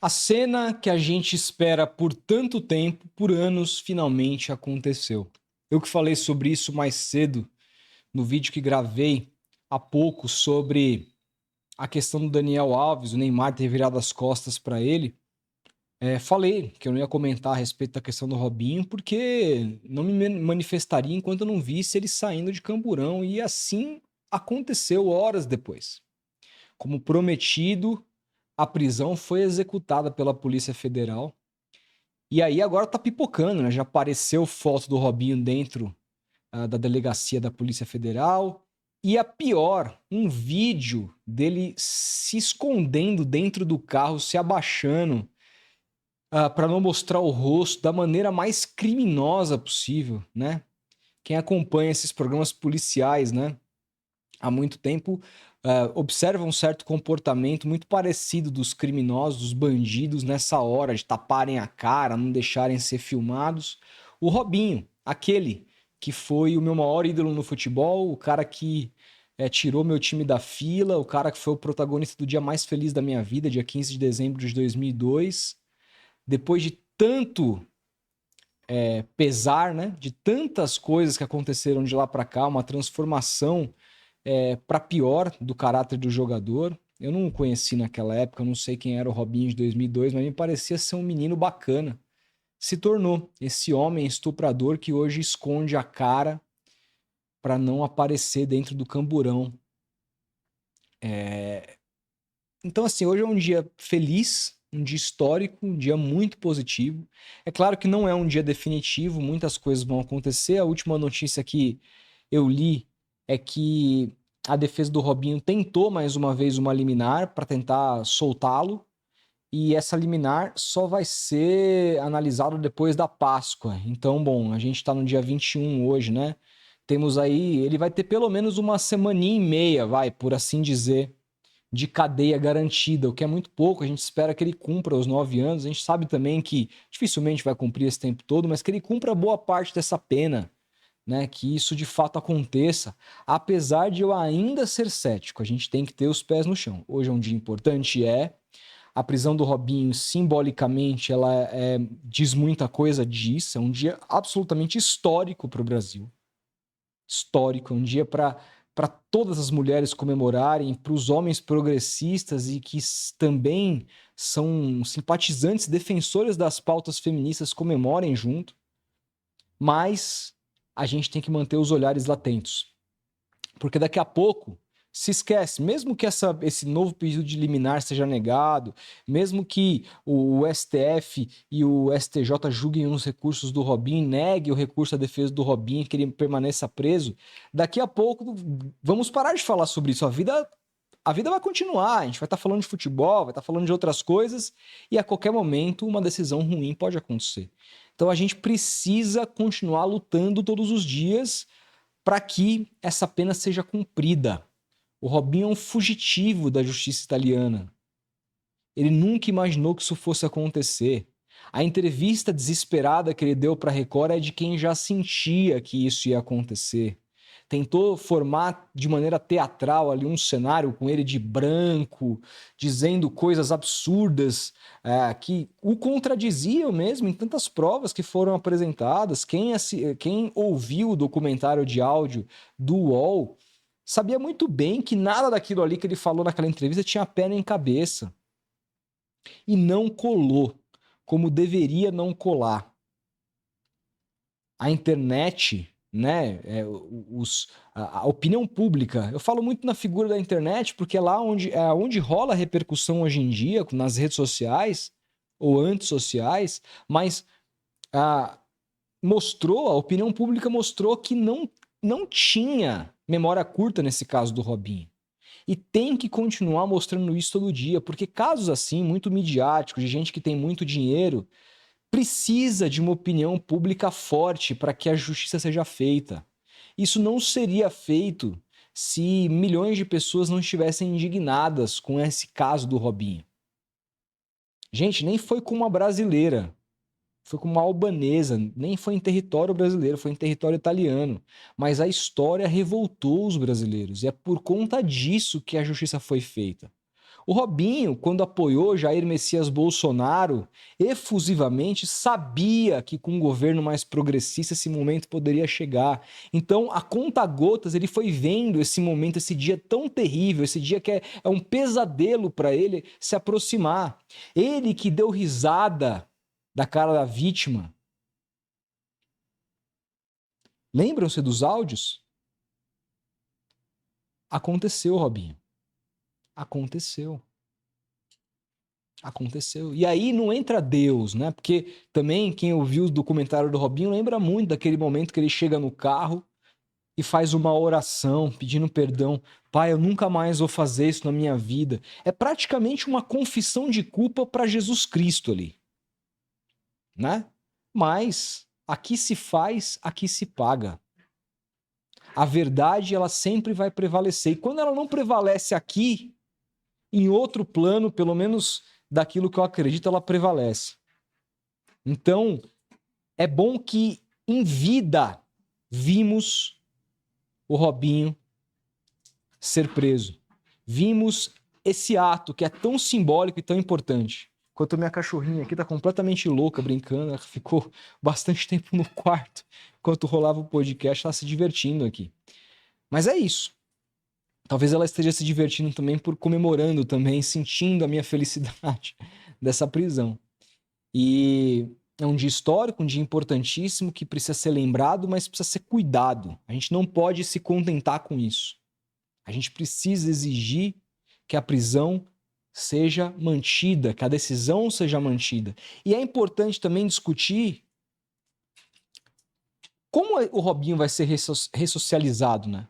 A cena que a gente espera por tanto tempo, por anos, finalmente aconteceu. Eu que falei sobre isso mais cedo no vídeo que gravei há pouco sobre a questão do Daniel Alves, o Neymar ter virado as costas para ele. Falei que eu não ia comentar a respeito da questão do Robinho, porque não me manifestaria enquanto eu não visse ele saindo de Camburão, e assim aconteceu horas depois. Como prometido, a prisão foi executada pela Polícia Federal. E aí agora tá pipocando, né? Já apareceu foto do Robinho dentro da delegacia da Polícia Federal. E a pior, um vídeo dele se escondendo dentro do carro, se abaixando, para não mostrar o rosto da maneira mais criminosa possível, né? Quem acompanha esses programas policiais, né, há muito tempo, observa um certo comportamento muito parecido dos criminosos, dos bandidos, nessa hora de taparem a cara, não deixarem ser filmados. O Robinho, aquele que foi o meu maior ídolo no futebol, o cara que tirou meu time da fila, o cara que foi o protagonista do dia mais feliz da minha vida, dia 15 de dezembro de 2002. Depois de tanto pesar, né, de tantas coisas que aconteceram de lá para cá, uma transformação para pior do caráter do jogador. Eu não o conheci naquela época, eu não sei quem era o Robinho de 2002, mas me parecia ser um menino bacana. Se tornou esse homem estuprador que hoje esconde a cara para não aparecer dentro do camburão. Então, assim, hoje é um dia feliz, um dia histórico, um dia muito positivo. É claro que não é um dia definitivo, muitas coisas vão acontecer. A última notícia que eu li é que a defesa do Robinho tentou mais uma vez uma liminar para tentar soltá-lo, e essa liminar só vai ser analisada depois da Páscoa. Então, bom, a gente está no dia 21 hoje, né? Temos aí, ele vai ter pelo menos uma semaninha e meia, vai, por assim dizer, de cadeia garantida, o que é muito pouco. A gente espera que ele cumpra os 9 anos. A gente sabe também que dificilmente vai cumprir esse tempo todo, mas que ele cumpra boa parte dessa pena, né? Que isso de fato aconteça, apesar de eu ainda ser cético. A gente tem que ter os pés no chão. Hoje é um dia importante, a prisão do Robinho, simbolicamente, ela diz muita coisa disso. É um dia absolutamente histórico para o Brasil. Histórico, é um dia para todas as mulheres comemorarem, para os homens progressistas e que também são simpatizantes, defensores das pautas feministas comemorem junto. Mas a gente tem que manter os olhares latentos, porque daqui a pouco se esquece, mesmo que esse novo pedido de liminar seja negado, mesmo que o STF e o STJ julguem os recursos do Robinho, negue o recurso à defesa do Robinho, que ele permaneça preso, daqui a pouco vamos parar de falar sobre isso. A vida vai continuar, a gente vai estar falando de futebol, vai estar falando de outras coisas, e a qualquer momento uma decisão ruim pode acontecer. Então a gente precisa continuar lutando todos os dias para que essa pena seja cumprida. O Robinho é um fugitivo da justiça italiana. Ele nunca imaginou que isso fosse acontecer. A entrevista desesperada que ele deu para a Record é de quem já sentia que isso ia acontecer. Tentou formar de maneira teatral ali um cenário com ele de branco, dizendo coisas absurdas, que o contradiziam mesmo em tantas provas que foram apresentadas. Quem ouviu o documentário de áudio do UOL sabia muito bem que nada daquilo ali que ele falou naquela entrevista tinha pé nem cabeça. E não colou, como deveria não colar. A internet, né, a opinião pública, eu falo muito na figura da internet porque é lá onde rola a repercussão hoje em dia, nas redes sociais ou antissociais, mas a opinião pública mostrou que não tinha memória curta nesse caso do Robinho. E tem que continuar mostrando isso todo dia, porque casos assim, muito midiáticos, de gente que tem muito dinheiro, precisa de uma opinião pública forte para que a justiça seja feita. Isso não seria feito se milhões de pessoas não estivessem indignadas com esse caso do Robinho. Gente, nem foi com uma brasileira, foi com uma albanesa, nem foi em território brasileiro, foi em território italiano. Mas a história revoltou os brasileiros e é por conta disso que a justiça foi feita. O Robinho, quando apoiou Jair Messias Bolsonaro, efusivamente sabia que com um governo mais progressista esse momento poderia chegar. Então, a conta-gotas, ele foi vendo esse momento, esse dia tão terrível, esse dia que é um pesadelo para ele se aproximar. Ele que deu risada da cara da vítima. Lembram-se dos áudios? Aconteceu, Robinho. Aconteceu. Aconteceu. E aí não entra Deus, né? Porque também quem ouviu o documentário do Robinho lembra muito daquele momento que ele chega no carro e faz uma oração pedindo perdão. Pai, eu nunca mais vou fazer isso na minha vida. É praticamente uma confissão de culpa para Jesus Cristo ali, né? Mas aqui se faz, aqui se paga. A verdade, ela sempre vai prevalecer. E quando ela não prevalece aqui, em outro plano, pelo menos daquilo que eu acredito, ela prevalece. Então, é bom que em vida vimos o Robinho ser preso. Vimos esse ato que é tão simbólico e tão importante. Enquanto minha cachorrinha aqui tá completamente louca, brincando, ela ficou bastante tempo no quarto enquanto rolava o podcast, ela se divertindo aqui. Mas é isso. Talvez ela esteja se divertindo também por comemorando também, sentindo a minha felicidade dessa prisão. E é um dia histórico, um dia importantíssimo que precisa ser lembrado, mas precisa ser cuidado. A gente não pode se contentar com isso. A gente precisa exigir que a prisão seja mantida, que a decisão seja mantida. E é importante também discutir como o Robinho vai ser ressocializado, né?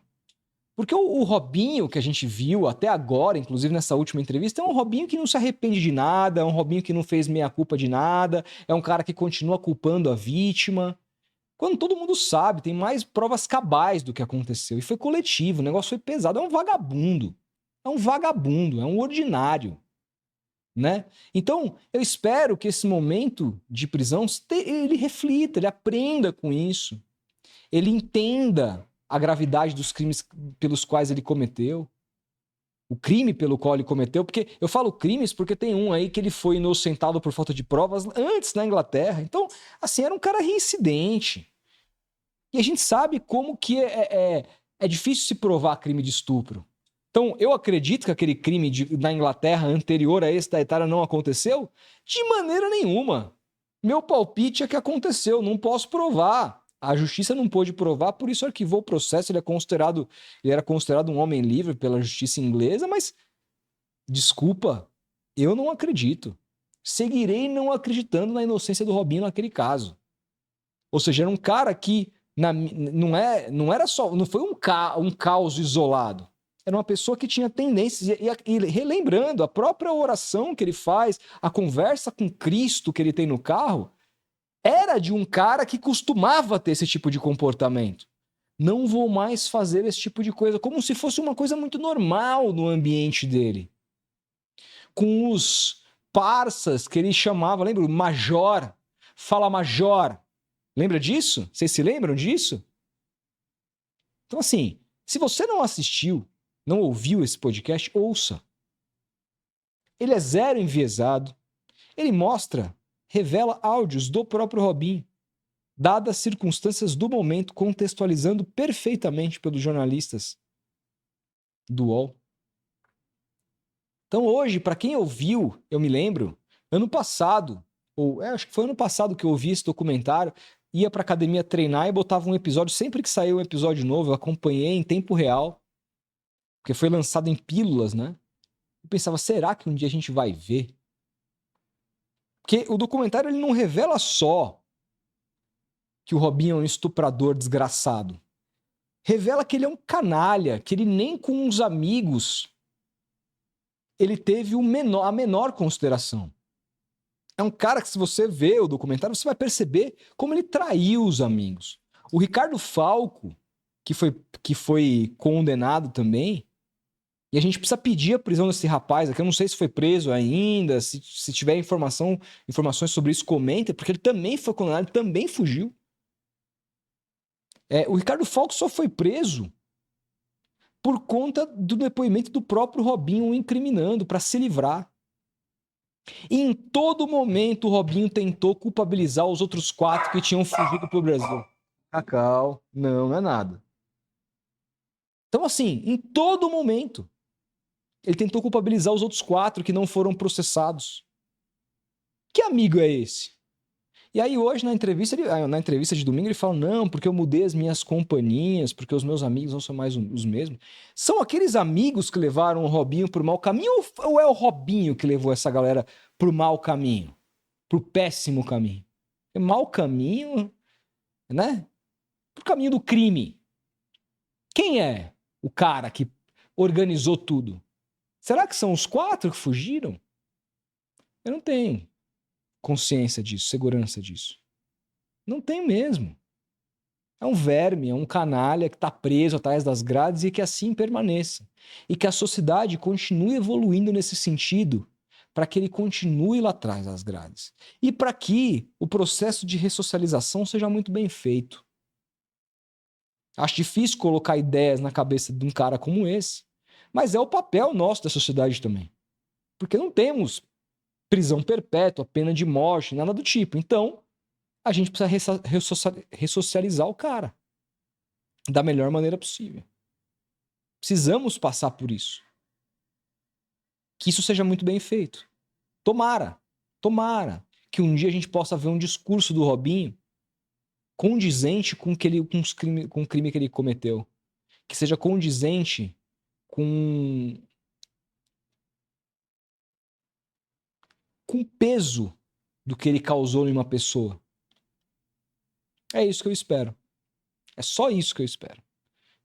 Porque o Robinho que a gente viu até agora, inclusive nessa última entrevista, é um Robinho que não se arrepende de nada, é um Robinho que não fez meia-culpa de nada, é um cara que continua culpando a vítima. Quando todo mundo sabe, tem mais provas cabais do que aconteceu. E foi coletivo, o negócio foi pesado. É um vagabundo. É um vagabundo, é um ordinário, né? Então, eu espero que esse momento de prisão, ele reflita, ele aprenda com isso. Ele entenda a gravidade dos crimes pelos quais ele cometeu, o crime pelo qual ele cometeu, porque eu falo crimes porque tem um aí que ele foi inocentado por falta de provas antes na Inglaterra. Então, assim, era um cara reincidente. E a gente sabe como que é difícil se provar crime de estupro. Então, eu acredito que aquele crime na Inglaterra anterior a esse da Itália não aconteceu? De maneira nenhuma. Meu palpite é que aconteceu, não posso provar. A justiça não pôde provar, por isso arquivou o processo. Ele era considerado um homem livre pela justiça inglesa, mas desculpa, eu não acredito. Seguirei não acreditando na inocência do Robinho naquele caso. Ou seja, era um cara que não era só, não foi um caos isolado. Era uma pessoa que tinha tendências, e relembrando a própria oração que ele faz, a conversa com Cristo que ele tem no carro, era de um cara que costumava ter esse tipo de comportamento. Não vou mais fazer esse tipo de coisa, como se fosse uma coisa muito normal no ambiente dele. Com os parças que ele chamava, lembra? Major, fala major. Lembra disso? Vocês se lembram disso? Então, assim, se você não assistiu, não ouviu esse podcast, ouça. Ele é zero enviesado. Ele mostra, revela áudios do próprio Robinho, dadas as circunstâncias do momento, contextualizando perfeitamente pelos jornalistas do UOL. Então, hoje, para quem ouviu, eu me lembro, ano passado, acho que foi ano passado que eu ouvi esse documentário, ia para academia treinar e botava um episódio, sempre que saiu um episódio novo, eu acompanhei em tempo real, porque foi lançado em pílulas, né? Eu pensava, será que um dia a gente vai ver? Porque o documentário ele não revela só que o Robinho é um estuprador desgraçado. Revela que ele é um canalha, que ele nem com os amigos ele teve a menor consideração. É um cara que, se você vê o documentário, você vai perceber como ele traiu os amigos. O Ricardo Falco, que foi condenado também, e a gente precisa pedir a prisão desse rapaz aqui. Eu não sei se foi preso ainda, se tiver informações sobre isso, comenta, porque ele também foi condenado, ele também fugiu. O Ricardo Falco só foi preso por conta do depoimento do próprio Robinho o incriminando para se livrar. E em todo momento o Robinho tentou culpabilizar os outros 4 que tinham fugido para o Brasil. Cacau, não é nada. Então, assim, em todo momento, ele tentou culpabilizar os outros 4 que não foram processados. Que amigo é esse? E aí hoje, na entrevista de domingo, ele fala, não, porque eu mudei as minhas companhias, porque os meus amigos não são mais os mesmos. São aqueles amigos que levaram o Robinho pro mau caminho ou é o Robinho que levou essa galera pro mau caminho? Pro péssimo caminho? É mau caminho, né? Pro caminho do crime. Quem é o cara que organizou tudo? Será que são os 4 que fugiram? Eu não tenho consciência disso, segurança disso. Não tenho mesmo. É um verme, é um canalha que está preso atrás das grades e que assim permaneça. E que a sociedade continue evoluindo nesse sentido para que ele continue lá atrás das grades. E para que o processo de ressocialização seja muito bem feito. Acho difícil colocar ideias na cabeça de um cara como esse, mas é o papel nosso da sociedade também. Porque não temos prisão perpétua, pena de morte, nada do tipo. Então, a gente precisa ressocializar o cara da melhor maneira possível. Precisamos passar por isso. Que isso seja muito bem feito. Tomara que um dia a gente possa ver um discurso do Robinho condizente com o crime que ele cometeu. Que seja condizente com o peso do que ele causou em uma pessoa. É isso que eu espero. É só isso que eu espero.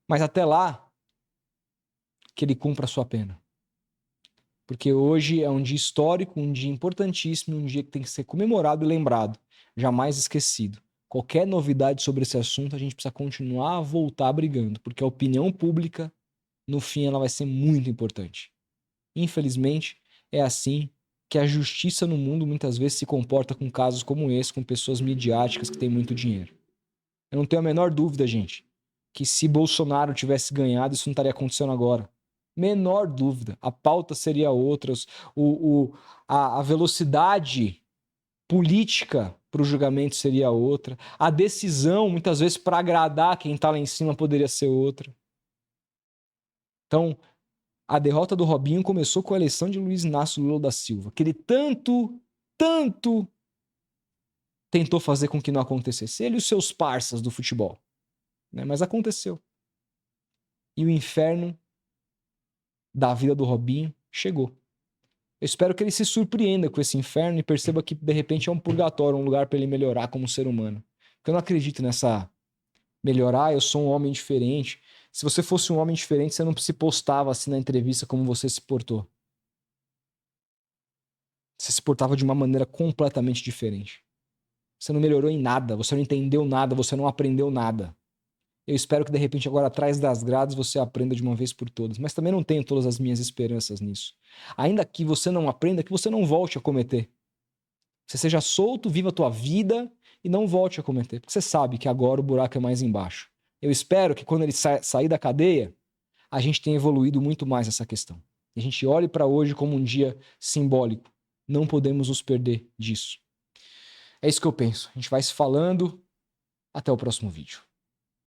Mas até lá, que ele cumpra a sua pena. Porque hoje é um dia histórico, um dia importantíssimo, um dia que tem que ser comemorado e lembrado, jamais esquecido. Qualquer novidade sobre esse assunto, a gente precisa continuar a voltar brigando, porque a opinião pública, no fim, ela vai ser muito importante. Infelizmente, é assim que a justiça no mundo muitas vezes se comporta com casos como esse, com pessoas midiáticas que têm muito dinheiro. Eu não tenho a menor dúvida, gente, que se Bolsonaro tivesse ganhado, isso não estaria acontecendo agora. Menor dúvida. A pauta seria outra, a velocidade política para o julgamento seria outra. A decisão, muitas vezes, para agradar quem está lá em cima, poderia ser outra. Então, a derrota do Robinho começou com a eleição de Luiz Inácio Lula da Silva, que ele tanto tentou fazer com que não acontecesse. Ele e os seus parças do futebol. Né? Mas aconteceu. E o inferno da vida do Robinho chegou. Eu espero que ele se surpreenda com esse inferno e perceba que, de repente, é um purgatório, um lugar para ele melhorar como ser humano. Porque eu não acredito nessa melhorar, eu sou um homem diferente. Se você fosse um homem diferente, você não se postava assim na entrevista como você se portou. Você se portava de uma maneira completamente diferente. Você não melhorou em nada, você não entendeu nada, você não aprendeu nada. Eu espero que, de repente, agora atrás das grades você aprenda de uma vez por todas. Mas também não tenho todas as minhas esperanças nisso. Ainda que você não aprenda, que você não volte a cometer. Você seja solto, viva a tua vida e não volte a cometer. Porque você sabe que agora o buraco é mais embaixo. Eu espero que quando ele sair da cadeia, a gente tenha evoluído muito mais nessa questão. A gente olhe para hoje como um dia simbólico. Não podemos nos perder disso. É isso que eu penso. A gente vai se falando. Até o próximo vídeo.